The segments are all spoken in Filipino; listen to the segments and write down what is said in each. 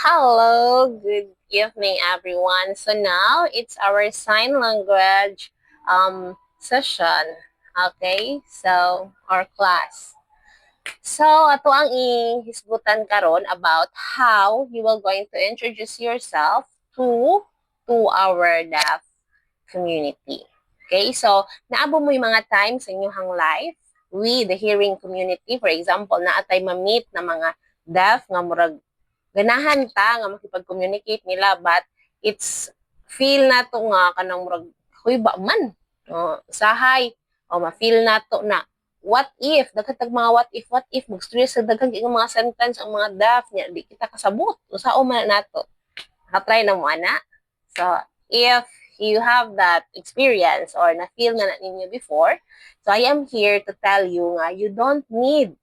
Hello, good evening, everyone. So now it's our sign language session. Okay, so our class. So ato ang ihisgutan karon about how you will going to introduce yourself to our deaf community. Okay, so naabo mo yung mga times sa inyong life with the hearing community. For example, naatay ma-meet na mga deaf nga murag ganahan ta nga makipag-communicate nila, but it's feel na to nga kanang murag huy ba man usahay o ma-feel na to na what if daghang mga what if mag-stress sa daghang mga sentence ang mga daft niya di kita kasabot usao man nato nakatry na mo ana. So if you have that experience or na-feel na ninyo before, so I am here to tell you nga you don't need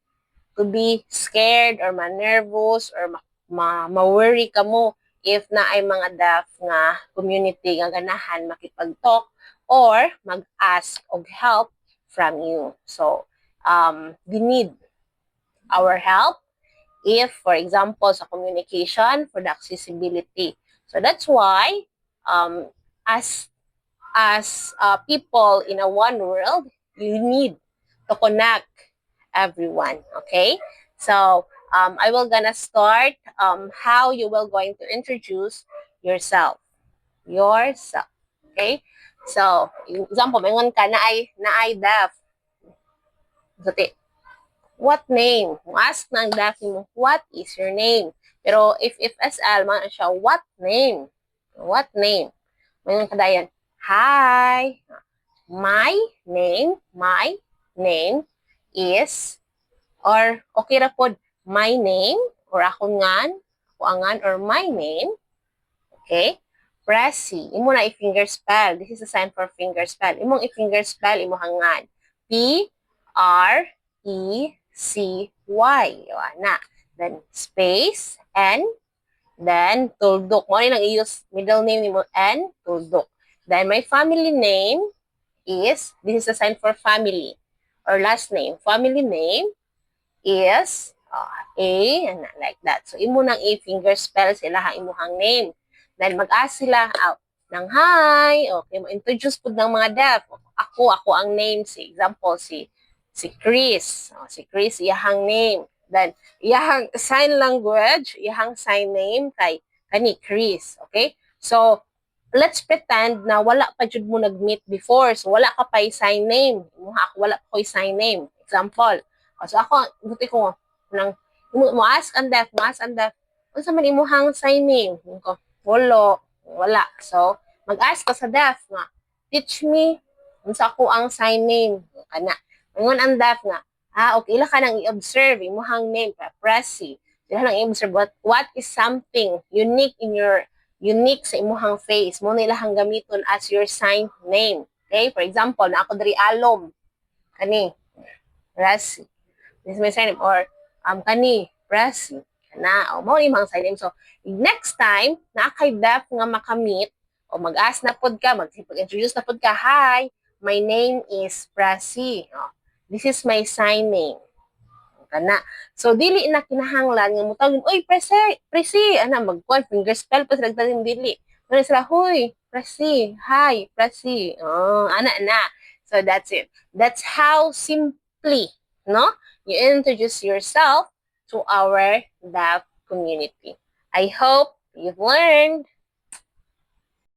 to be scared or ma-nervous or ma-worry ka mo if na ay mga deaf nga community nga ganahan makipag-talk or mag-ask og help from you. So, we need our help if, for example, sa communication for the accessibility. So that's why, as people in a one world, you need to connect everyone. Okay, so I will gonna start how you will going to introduce yourself. Okay, so example, mayroon ka na ay deaf. Dati, what name? Ask ng deaf mo, what is your name? Pero if SL, man siya, what name? What name? Mayroon ka dayan, hi, my name is, or okay ra pod, my name, or ako angan, or my name, okay? Pressy. Imo na i-finger spell. This is a sign for finger spell. Imong i-finger spell, imo hangan. P-R-E-C-Y. Na. Then, space, N, then, tuldok. Mo lang i-use middle name nimo, N, tuldok. Then, my family name is, this is a sign for family, or last name. Family name is A, and like that. So, imo nang i-finger spell sila ha imuhang name. Then, mag-ask sila out ng hi. Okay, mo-introduce po ng mga deaf. Ako ang name. Example, si Chris. Si Chris, iyahang name. Then, iyahang sign language, iyahang sign name kay kani Chris. Okay? So, let's pretend na wala pa jud mo nag-meet before. So, wala ka pa sign name. Ako, wala pa ko sign name. Example. So, ako, buti ko, mo ask ang deaf. Unsa man imuhang sign name? Ko, wala. So, mag-ask ka sa deaf nga, teach me, unsa ko ang sign name. Kana. Ngayon ang deaf nga, okay, ila ka nang i-observe, imuhang name, Pressy. Ila nang i-observe what is something unique sa imuhang face. Mo na ilahang gamiton as your sign name. Okay? For example, na ako diri alom. Kani, Pressy. This is my sign name. Or, kani, Pressy. Na, mo ni mga sign name. So, next time, na kay deaf nga makamit, o mag-ask na pod ka, mag-introduce na pod ka, hi, my name is Pressy. This is my sign name. Kana. So, dili na kinahanglan nga mo tawagin, oy, Pressy, mag-point, finger spell pa sila talim dili. Ano sila, huy, Pressy, hi, Pressy. Na. So, that's it. That's how simply, no, you introduce yourself to our deaf community. I hope you've learned.